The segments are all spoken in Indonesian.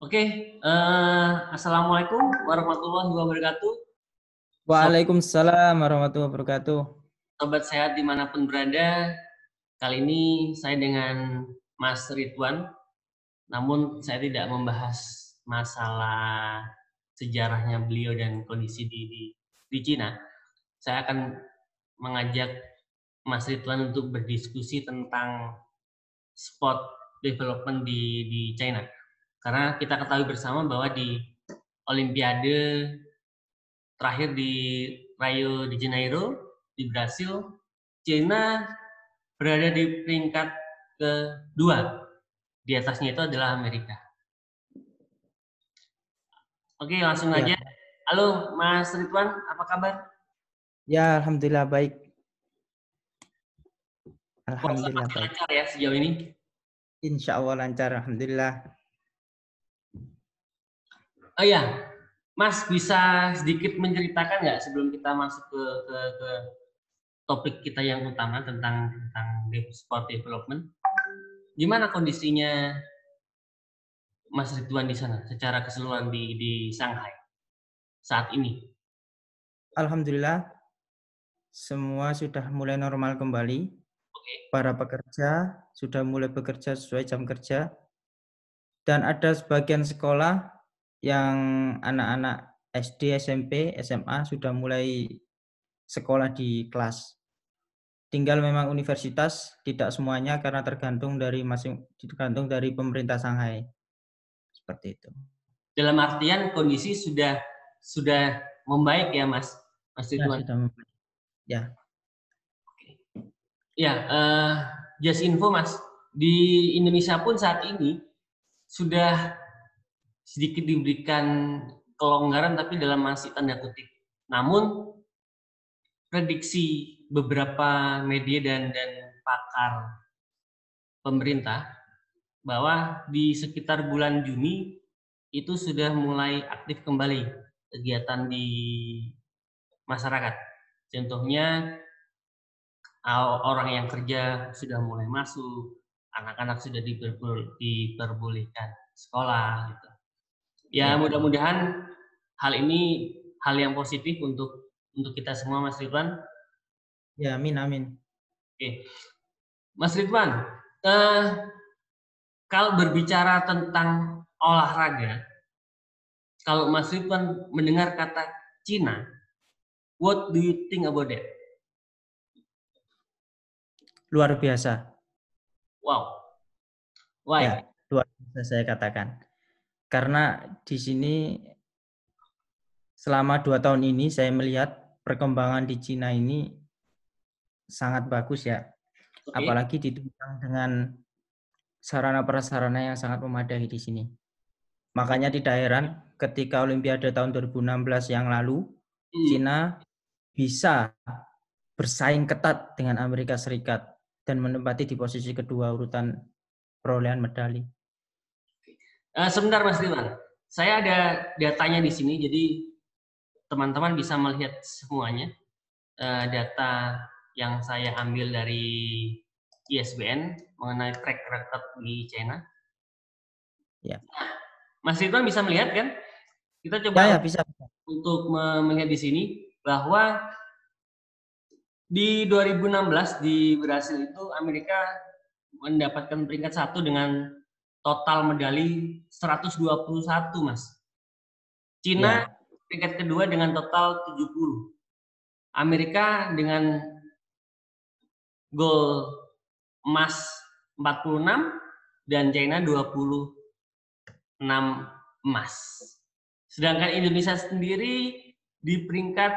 Oke, assalamualaikum warahmatullahi wabarakatuh. Waalaikumsalam warahmatullahi wabarakatuh. Sobat sehat dimanapun berada, kali ini saya dengan Mas Ridwan, namun saya tidak membahas masalah sejarahnya beliau dan kondisi di Cina. Saya akan mengajak Mas Ridwan untuk berdiskusi tentang sport development di China. Karena kita ketahui bersama bahwa di Olimpiade terakhir di Rio de Janeiro di Brasil, China berada di peringkat kedua. Di atasnya itu adalah Amerika. Oke, langsung Ya, aja. Halo Mas Ridwan, apa kabar? ya, alhamdulillah baik. Puasa Alhamdulillah masih baik. lancar ya sejauh ini? Insya Allah lancar, alhamdulillah. Oh iya, Mas bisa sedikit menceritakan nggak sebelum kita masuk ke topik kita yang utama tentang sport development? Gimana kondisinya Mas Ridwan di sana secara keseluruhan di Shanghai saat ini? Alhamdulillah semua sudah mulai normal kembali. Para pekerja sudah mulai bekerja sesuai jam kerja. Dan ada sebagian sekolah yang anak-anak SD, SMP, SMA sudah mulai sekolah di kelas. Tinggal memang universitas tidak semuanya karena tergantung dari pemerintah Shanghai. Seperti itu. Dalam artian kondisi sudah membaik ya Mas Ya, Ridwan. sudah membaik. Ya. Ya, just info Mas, di Indonesia pun saat ini sudah sedikit diberikan kelonggaran tapi dalam masih tanda kutip. Namun prediksi beberapa media dan pakar pemerintah bahwa di sekitar bulan Juni itu sudah mulai aktif kembali kegiatan di masyarakat. Contohnya orang yang kerja sudah mulai masuk, anak-anak sudah diperbolehkan sekolah gitu. Ya, Ya. mudah-mudahan hal ini hal yang positif untuk kita semua Mas Ridwan. Ya, amin, amin. Oke. Mas Ridwan, eh, kalau berbicara tentang olahraga, kalau Mas Ridwan mendengar kata Cina, what do you think about that? Luar biasa. Wow. Why? Ya, luar biasa saya katakan. Karena di sini selama 2 tahun ini saya melihat perkembangan di Cina ini sangat bagus ya. Oke. Apalagi ditunjang dengan sarana prasarana yang sangat memadai di sini. Makanya tidak heran ketika Olimpiade tahun 2016 yang lalu, Cina bisa bersaing ketat dengan Amerika Serikat dan menempati di posisi kedua urutan perolehan medali. Sebentar Mas Ridwan, saya ada datanya di sini, jadi teman-teman bisa melihat semuanya. Data yang saya ambil dari ISBN mengenai track record di China. Ya. Mas Ridwan bisa melihat kan? Kita Ya, coba bisa. untuk melihat di sini bahwa di 2016 di Brasil itu Amerika mendapatkan peringkat 1 dengan total medali 121, Mas. Cina Ya. peringkat kedua dengan total 70. Amerika dengan gol emas 46 dan China 26 emas. Sedangkan Indonesia sendiri di peringkat,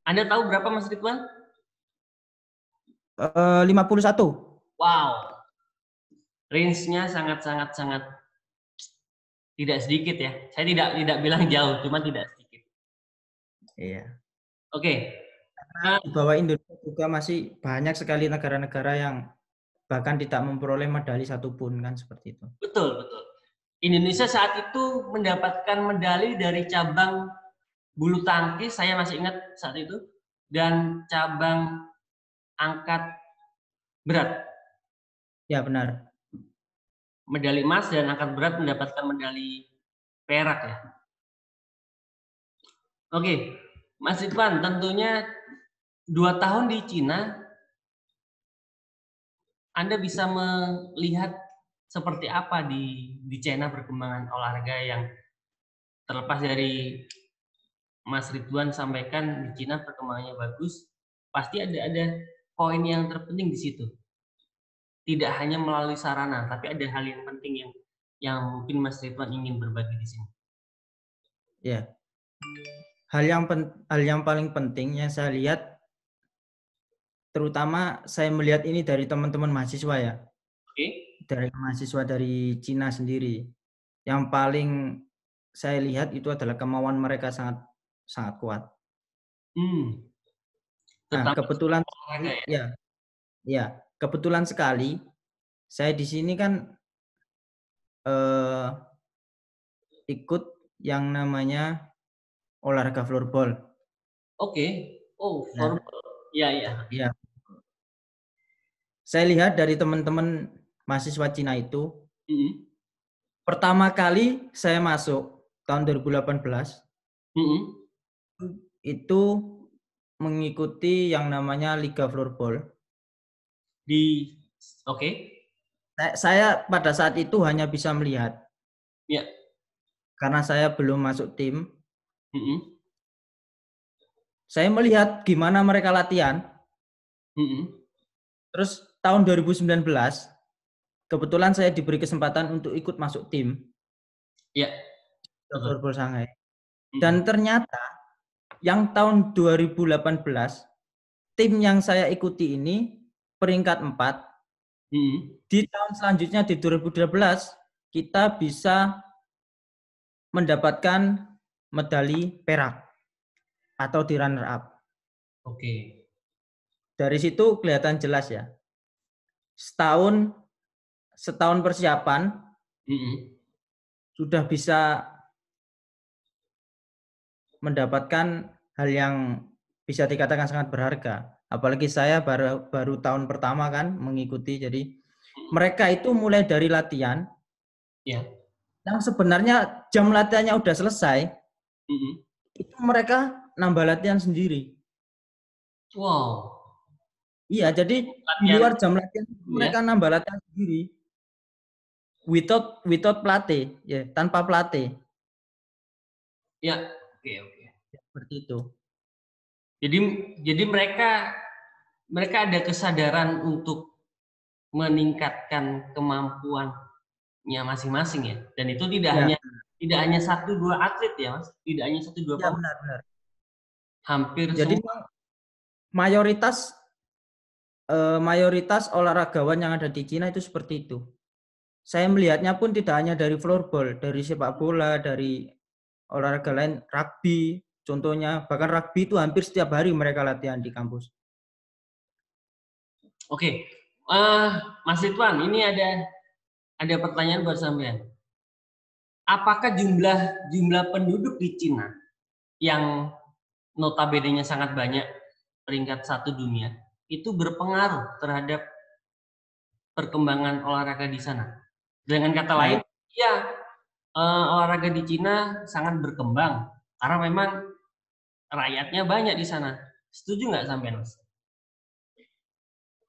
Anda tahu berapa Mas Ridwan? 51. Wow, range-nya sangat tidak sedikit ya. Saya tidak bilang jauh, cuma tidak sedikit. Iya. Oke. Di bawah Indonesia juga masih banyak sekali negara-negara yang bahkan tidak memperoleh medali satupun kan seperti itu. Betul, betul. Indonesia saat itu mendapatkan medali dari cabang bulu tangkis, saya masih ingat saat itu, dan cabang angkat berat. Ya, benar. medali emas dan angkat berat mendapatkan medali perak ya. Oke, Mas Ridwan, tentunya 2 tahun di Cina, Anda bisa melihat seperti apa di China perkembangan olahraga yang terlepas dari Mas Ridwan sampaikan di Cina perkembangannya bagus, pasti ada poin yang terpenting di situ. Tidak hanya melalui sarana, tapi ada hal yang penting yang mungkin Mas Ridwan ingin berbagi di sini. Ya. Hal yang paling penting yang saya lihat, terutama saya melihat ini dari teman-teman mahasiswa ya. Oke. Dari mahasiswa dari Cina sendiri. Yang paling saya lihat itu adalah kemauan mereka sangat kuat. Nah, kebetulan kebetulan sekali saya di sini kan ikut yang namanya olahraga floorball. Oke. Oh, floorball. Iya. Iya. Saya lihat dari teman-teman mahasiswa Cina itu, pertama kali saya masuk tahun 2018, itu mengikuti yang namanya Liga Floorball. Oke. Saya pada saat itu hanya bisa melihat. Ya. Karena saya belum masuk tim. Saya melihat gimana mereka latihan. Terus tahun 2019, kebetulan saya diberi kesempatan untuk ikut masuk tim. Ya. Floorball Shanghai. Dan ternyata yang tahun 2018, tim yang saya ikuti ini peringkat 4. Di tahun selanjutnya di 2012 kita bisa mendapatkan medali perak atau di runner up. Oke. Dari situ kelihatan jelas ya. Setahun persiapan sudah bisa mendapatkan hal yang bisa dikatakan sangat berharga. Apalagi saya baru tahun pertama kan mengikuti. Jadi mereka itu mulai dari latihan. Ya. Yang sebenarnya jam latihannya udah selesai. Itu mereka nambah latihan sendiri. Wow. Iya, jadi di luar jam latihan mereka nambah latihan sendiri. Without pelatih, ya, tanpa pelatih. Ya, oke. Seperti itu. Jadi mereka ada kesadaran untuk meningkatkan kemampuannya masing-masing ya. Dan itu tidak hanya 1-2 atlet ya, Mas. Tidak hanya 1-2 pemain. Benar. Hampir jadi semua. Mayoritas olahragawan yang ada di Cina itu seperti itu. Saya melihatnya pun tidak hanya dari floorball, dari sepak bola, dari olahraga lain, rugby contohnya. Bahkan rugby itu hampir setiap hari mereka latihan di kampus. Oke. Mas Ridwan, ini ada pertanyaan buat sampean. Apakah jumlah penduduk di Cina yang notabene-nya sangat banyak, peringkat 1 dunia, itu berpengaruh terhadap perkembangan olahraga di sana? Dengan kata lain, olahraga di Cina sangat berkembang karena memang rakyatnya banyak di sana. Setuju nggak sampean, Mas?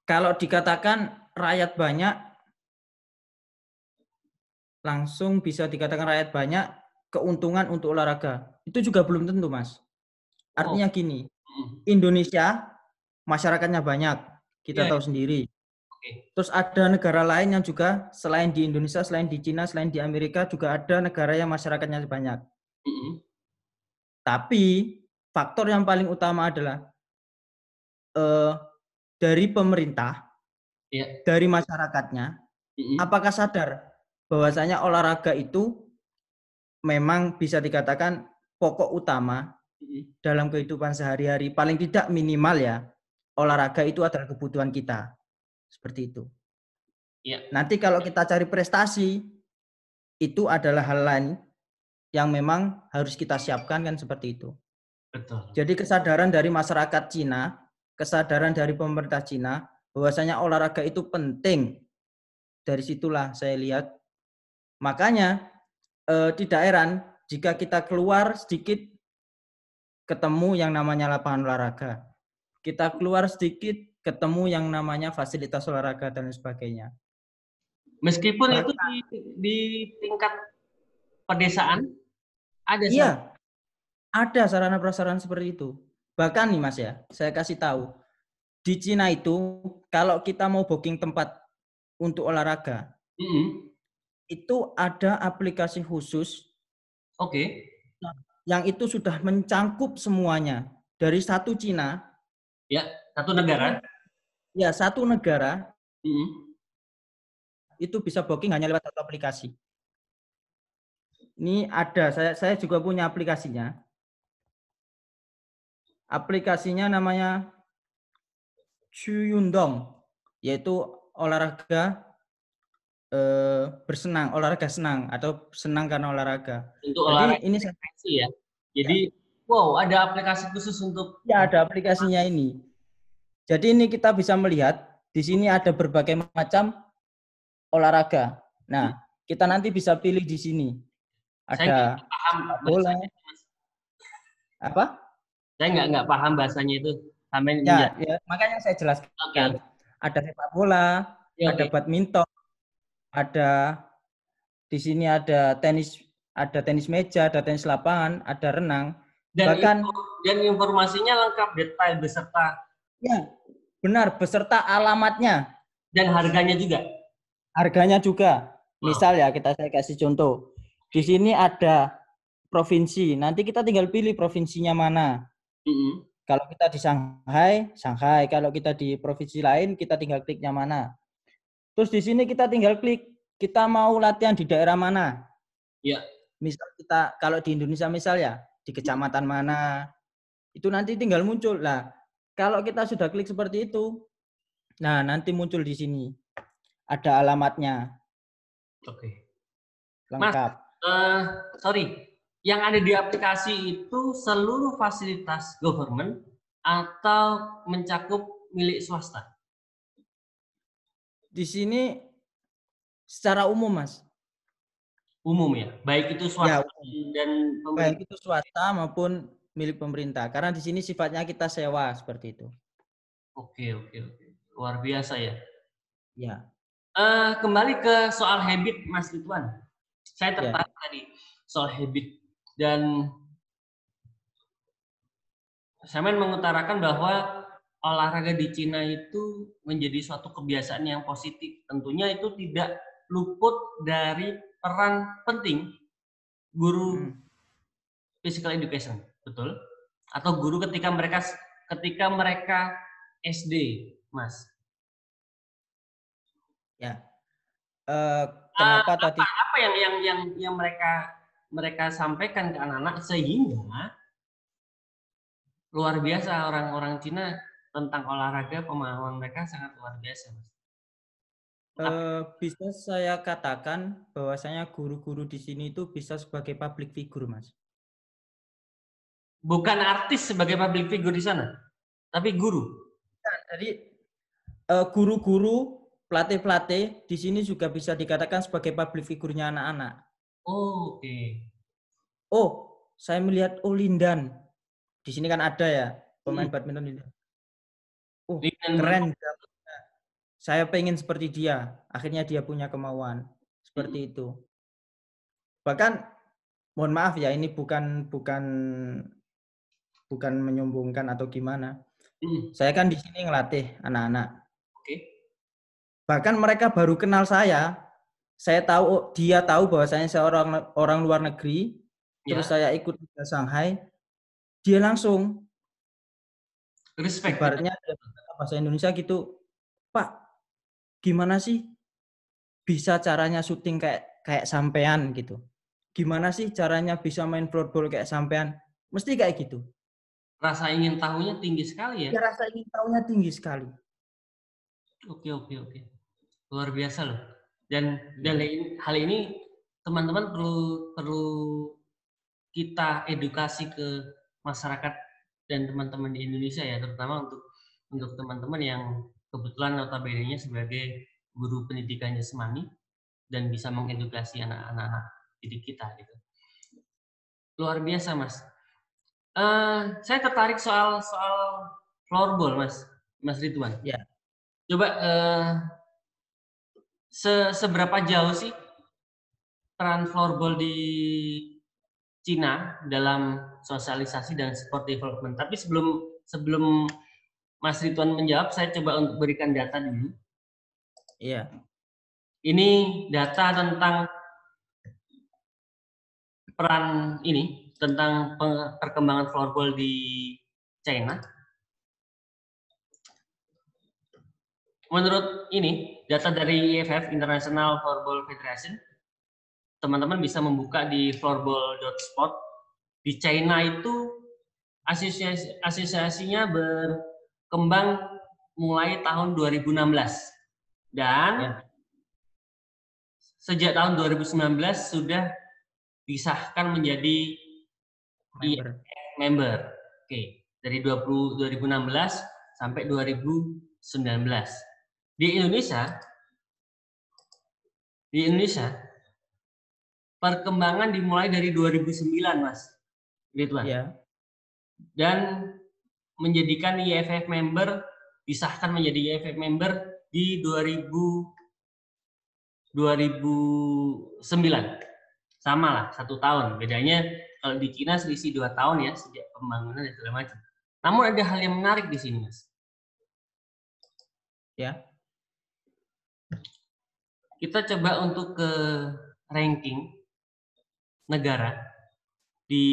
Kalau dikatakan rakyat banyak, langsung bisa dikatakan rakyat banyak, keuntungan untuk olahraga. Itu juga belum tentu, Mas. Artinya gini, Indonesia masyarakatnya banyak, kita tahu sendiri. Terus ada negara lain yang juga selain di Indonesia, selain di Cina, selain di Amerika, juga ada negara yang masyarakatnya banyak. Tapi faktor yang paling utama adalah dari pemerintah, dari masyarakatnya, apakah sadar bahwasanya olahraga itu memang bisa dikatakan pokok utama dalam kehidupan sehari-hari. Paling tidak minimal ya, olahraga itu adalah kebutuhan kita. Seperti itu. Nanti kalau kita cari prestasi, itu adalah hal lain yang memang harus kita siapkan kan seperti itu. Betul. Jadi kesadaran dari masyarakat Cina, kesadaran dari pemerintah Cina, bahwasanya olahraga itu penting. Dari situlah saya lihat Makanya tidak heran jika kita keluar sedikit ketemu yang namanya lapangan olahraga. Kita keluar sedikit ketemu yang namanya fasilitas olahraga dan sebagainya. Meskipun itu di tingkat pedesaan ada iya, ada sarana prasarana seperti itu. Bahkan nih Mas ya, saya kasih tahu. Di Cina itu kalau kita mau booking tempat untuk olahraga, itu ada aplikasi khusus. Oke. Yang itu sudah mencangkup semuanya dari satu Cina. Ya, satu negara. Ya, satu negara. Itu bisa booking hanya lewat satu aplikasi. Ini ada, saya juga punya aplikasinya. Aplikasinya namanya Chuyundong, yaitu olahraga bersenang, olahraga senang atau senang karena olahraga. Untuk Jadi olahraga ini ya. Jadi wow, ada aplikasi khusus untuk ya, ada aplikasinya ini. Jadi ini kita bisa melihat di sini ada berbagai macam olahraga. Nah, kita nanti bisa pilih di sini. Ada sepak bola. Apa? Saya nggak paham bahasanya itu. Ya, makanya saya jelaskan. Okay. Ada sepak bola, ada badminton, ada di sini ada tenis meja, ada tenis lapangan, ada renang. Dan informasinya lengkap, detail beserta. Ya, benar, beserta alamatnya. Dan harganya juga. Harganya juga. Misal ya, saya kasih contoh. Di sini ada provinsi. Nanti kita tinggal pilih provinsinya mana. Kalau kita di Shanghai, Shanghai. Kalau kita di provinsi lain, kita tinggal kliknya mana. Terus di sini kita tinggal klik, kita mau latihan di daerah mana. Ya. Misal kita, kalau di Indonesia misal ya, di kecamatan mana, itu nanti tinggal muncul. Lah, kalau kita sudah klik seperti itu, nah nanti muncul di sini. Ada alamatnya. Oke. Lengkap. Mas, sorry. Yang ada di aplikasi itu seluruh fasilitas government atau mencakup milik swasta? Di sini secara umum, Mas. Umum ya? Baik itu swasta dan pemerintah. Baik itu swasta maupun milik pemerintah. Karena di sini sifatnya kita sewa seperti itu. Oke. Luar biasa ya. Ya. Kembali ke soal habit, Mas Ridwan. Saya tertarik tadi soal habit. Dan saya mengutarakan bahwa olahraga di Cina itu menjadi suatu kebiasaan yang positif. Tentunya itu tidak luput dari peran penting guru physical education, betul? Atau guru ketika mereka SD, Mas. Ya. Kenapa tadi? Apa yang mereka sampaikan ke anak-anak sehingga luar biasa orang-orang Cina tentang olahraga, pemahaman mereka sangat luar biasa, Mas. Bisa saya katakan bahwasanya guru-guru di sini itu bisa sebagai public figure, Mas. Bukan artis sebagai public figure di sana, tapi guru. Nah, jadi guru-guru, pelatih-pelatih di sini juga bisa dikatakan sebagai public figure-nya anak-anak. Oh, oke. Oh, saya melihat Lindan. Di sini kan ada ya pemain badminton Lindan. Oh, keren. Saya pengen seperti dia. Akhirnya dia punya kemauan seperti itu. Bahkan mohon maaf ya, ini bukan menyombongkan atau gimana. Saya kan di sini ngelatih anak-anak. Bahkan mereka baru kenal saya. Saya tahu, dia tahu bahwasanya saya orang luar negeri. Terus saya ikut ke Shanghai. Dia langsung respect. Ibaratnya bahasa Indonesia gitu, Pak, gimana sih bisa caranya syuting kayak sampean gitu? Gimana sih caranya bisa main floorball kayak sampean? Mesti kayak gitu. Rasa ingin tahunya tinggi sekali ya? Ya, rasa ingin tahunya tinggi sekali. Oke. Luar biasa loh. Dan hal ini teman-teman perlu kita edukasi ke masyarakat dan teman-teman di Indonesia ya, terutama untuk teman-teman yang kebetulan notabene-nya sebagai guru pendidikan jasmani. dan bisa mengedukasi anak-anak didik kita gitu. Luar biasa, Mas. Saya tertarik soal floorball, Mas Ridwan. Ya. Coba seberapa jauh sih peran floorball di Cina dalam sosialisasi dan sport development? Tapi sebelum Mas Ridwan menjawab, saya coba untuk berikan data dulu. Iya. Ini data tentang peran ini, tentang perkembangan floorball di China. Menurut ini, data dari IFF, International Floorball Federation, teman-teman bisa membuka di floorball.sport. Di China itu asosiasinya berkembang mulai tahun 2016. Dan sejak tahun 2019 sudah disahkan menjadi member. Oke, dari 2016 sampai 2019. Di Indonesia perkembangan dimulai dari 2009, Mas Ridwan. Ya. Dan menjadikan IFF member, disahkan menjadi IFF member di 2009. Sama lah, 1 tahun. Bedanya kalau di Cina selisih 2 tahun ya, sejak pembangunan dan segala macam. Namun ada hal yang menarik di sini, Mas. Ya. Kita coba untuk ke ranking negara di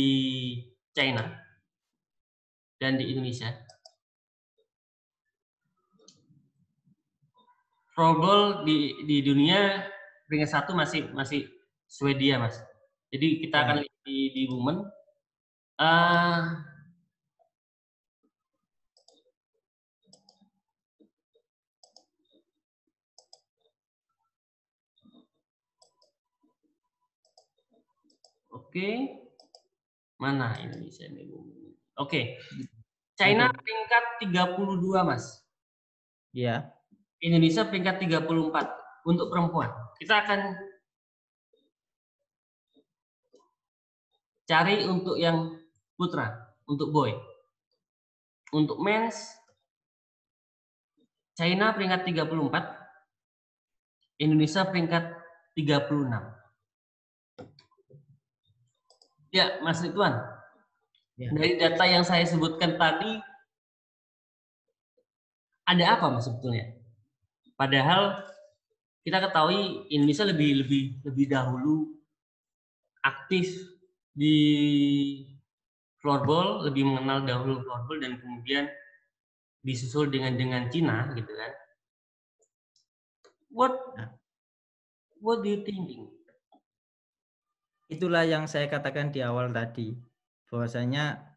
China dan di Indonesia. Floorball di dunia peringkat 1 masih Swedia, Mas. Jadi kita akan lihat di women. Oke. Mana Indonesia ini? Oke. China peringkat 32, Mas. Iya. Indonesia peringkat 34 untuk perempuan. Kita akan cari untuk yang putra, untuk boy. Untuk men's, China peringkat 34, Indonesia peringkat 36. Ya, Mas Ridwan. Ya. Dari data yang saya sebutkan tadi, ada apa, Mas, sebetulnya? Padahal kita ketahui Indonesia lebih dahulu aktif di floorball, lebih mengenal dahulu floorball dan kemudian disusul dengan Cina, gitu kan? What do you thinking? Itulah yang saya katakan di awal tadi, bahwasanya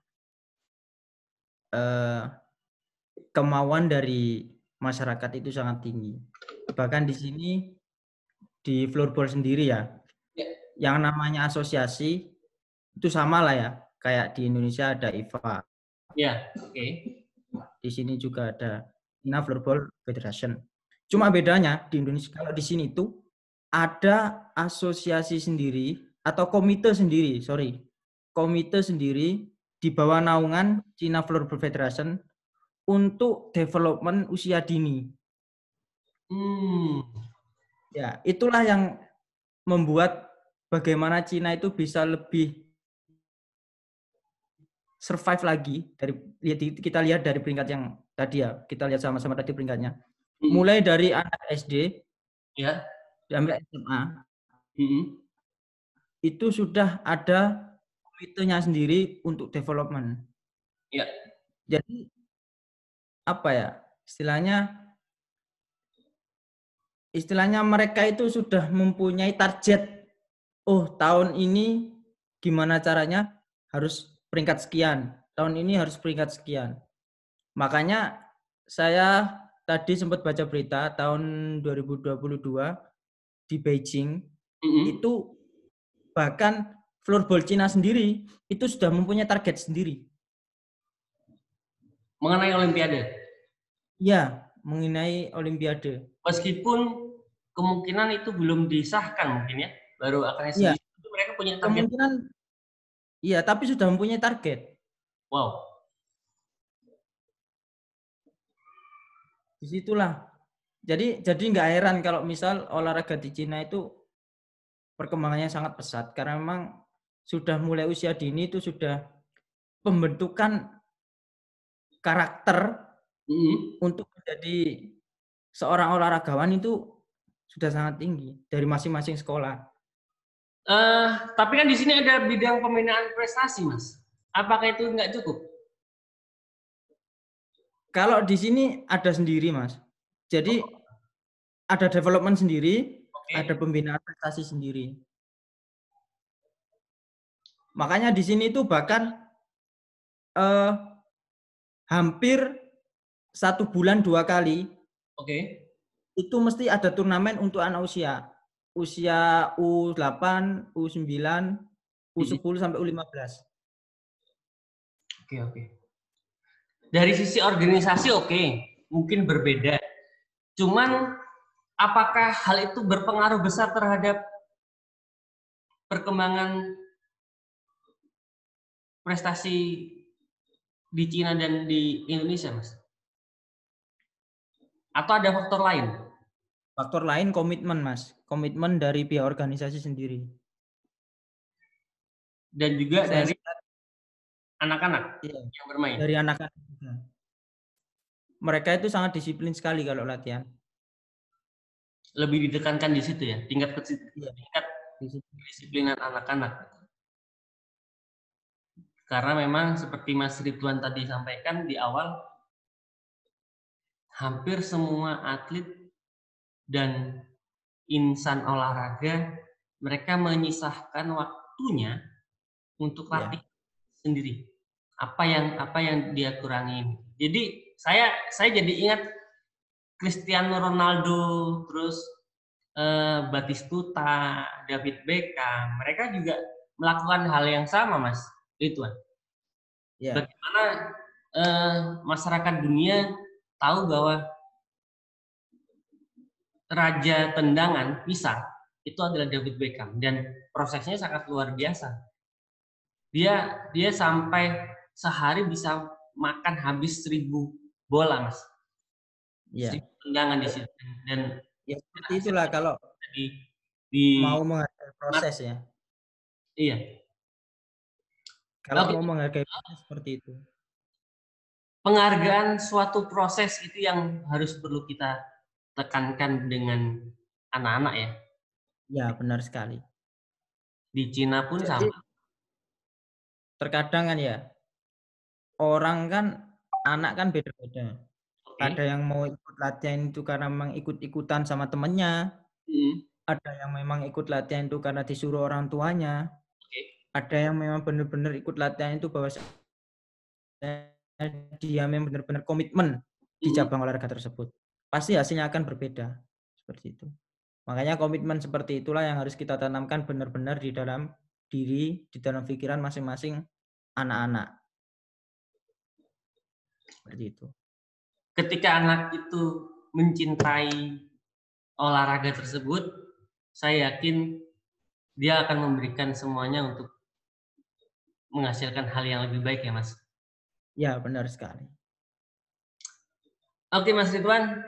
kemauan dari masyarakat itu sangat tinggi. Bahkan di sini di floorball sendiri ya, yang namanya asosiasi itu sama lah ya, kayak di Indonesia ada IFA. Ya, oke. Di sini juga ada China Floorball Federation. Cuma bedanya di Indonesia, kalau di sini itu ada asosiasi sendiri atau komite sendiri, komite sendiri di bawah naungan China Floorball Federation untuk development usia dini. Ya, itulah yang membuat bagaimana Cina itu bisa lebih survive lagi. Kita lihat dari peringkat yang tadi ya, kita lihat sama-sama tadi peringkatnya. Mulai dari anak SD, ya, sampai SMA, itu sudah ada komitenya sendiri untuk development. Ya. Jadi apa ya istilahnya mereka itu sudah mempunyai target. Oh, tahun ini gimana caranya harus peringkat sekian. Tahun ini harus peringkat sekian. Makanya saya tadi sempat baca berita tahun 2022 di Beijing, itu bahkan floorball Cina sendiri itu sudah mempunyai target sendiri. Mengenai Olimpiade? Ya, mengenai Olimpiade. Meskipun kemungkinan itu belum disahkan mungkin ya, baru akan Iya, mereka punya target. kemungkinan iya, tapi sudah mempunyai target. Wow. Disitulah. Jadi nggak heran kalau misal olahraga di Cina itu perkembangannya sangat pesat karena memang sudah mulai usia dini itu sudah pembentukan karakter untuk menjadi seorang olahragawan itu sudah sangat tinggi dari masing-masing sekolah. Tapi kan di sini ada bidang pembinaan prestasi, Mas. Apakah itu nggak cukup? Kalau di sini ada sendiri, Mas. Jadi ada development sendiri, ada pembinaan prestasi sendiri. Makanya di sini itu bahkan hampir 1 bulan 2 kali. Itu mesti ada turnamen untuk anak usia U8, U9, U10 sampai U15. Oke. Dari sisi organisasi mungkin berbeda. Cuman apakah hal itu berpengaruh besar terhadap perkembangan prestasi di Cina dan di Indonesia, Mas? Atau ada faktor lain? Faktor lain komitmen, Mas. Komitmen dari pihak organisasi sendiri. Dan juga dari anak-anak yang bermain? Dari anak-anak juga. Mereka itu sangat disiplin sekali kalau latihan. Lebih ditekankan di situ ya, tingkat kedisiplinan anak-anak. Karena memang seperti Mas Ridwan tadi sampaikan di awal, hampir semua atlet dan insan olahraga, mereka menyisahkan waktunya untuk latih sendiri. Apa yang dia kurangi. Jadi saya jadi ingat Cristiano Ronaldo, terus Batistuta, David Beckham, mereka juga melakukan hal yang sama, Mas Ridwan. Bagaimana masyarakat dunia tahu bahwa raja tendangan pisang itu adalah David Beckham dan prosesnya sangat luar biasa. Dia sampai sehari bisa makan habis 1000 bola, Mas. 1000 tendangan di situ dan ya seperti itulah kalau mau menghargai proses ya. Iya. Kalau mau menghargai proses seperti itu. Penghargaan suatu proses itu yang harus perlu kita tekankan dengan anak-anak ya. Ya, benar sekali. Di Cina pun sama. Terkadang kan ya, orang kan, anak kan beda-beda. Ada yang mau ikut latihan itu karena memang ikut-ikutan sama temennya. Ada yang memang ikut latihan itu karena disuruh orang tuanya. Ada yang memang benar-benar ikut latihan itu bahwa dia memang benar-benar komitmen di cabang olahraga tersebut. Pasti hasilnya akan berbeda. Seperti itu. Makanya komitmen seperti itulah yang harus kita tanamkan benar-benar di dalam diri, di dalam pikiran masing-masing anak-anak. Seperti itu. Ketika anak itu mencintai olahraga tersebut, saya yakin dia akan memberikan semuanya untuk menghasilkan hal yang lebih baik ya, Mas. Ya, benar sekali. Oke, Mas Ridwan.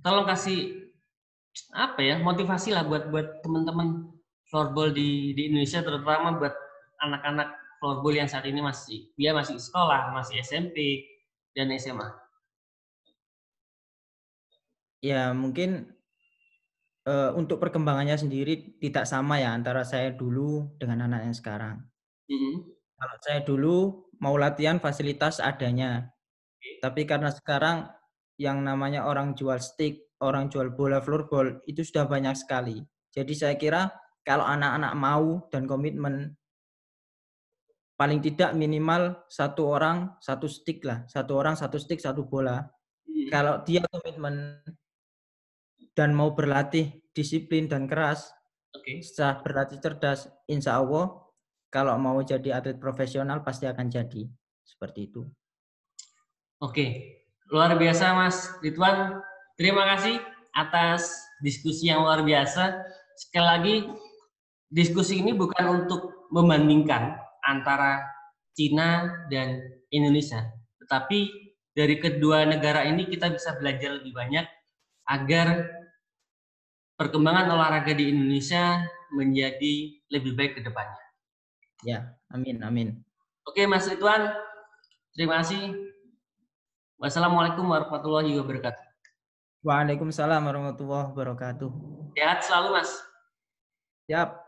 Tolong kasih motivasi lah buat teman-teman floorball di Indonesia, terutama buat anak-anak floorball yang saat ini masih sekolah, masih SMP dan SMA. Ya, mungkin untuk perkembangannya sendiri tidak sama ya antara saya dulu dengan anak yang sekarang. Kalau saya dulu mau latihan fasilitas adanya, tapi karena sekarang yang namanya orang jual stick, orang jual bola floorball itu sudah banyak sekali. Jadi saya kira kalau anak-anak mau dan komitmen, paling tidak minimal 1 orang 1 stick lah, 1 orang 1 stick 1 bola. Kalau dia komitmen dan mau berlatih disiplin dan keras, setelah berlatih cerdas, insya Allah kalau mau jadi atlet profesional pasti akan jadi. Seperti itu. Oke, luar biasa Mas Ridwan. Terima kasih atas diskusi yang luar biasa. Sekali lagi, diskusi ini bukan untuk membandingkan antara Cina dan Indonesia, tetapi dari kedua negara ini kita bisa belajar lebih banyak agar perkembangan olahraga di Indonesia menjadi lebih baik ke depannya. Ya, amin, amin. Oke, Mas Ridwan, terima kasih. Wassalamualaikum warahmatullahi wabarakatuh. Waalaikumsalam warahmatullahi wabarakatuh. Sehat selalu, Mas. Siap.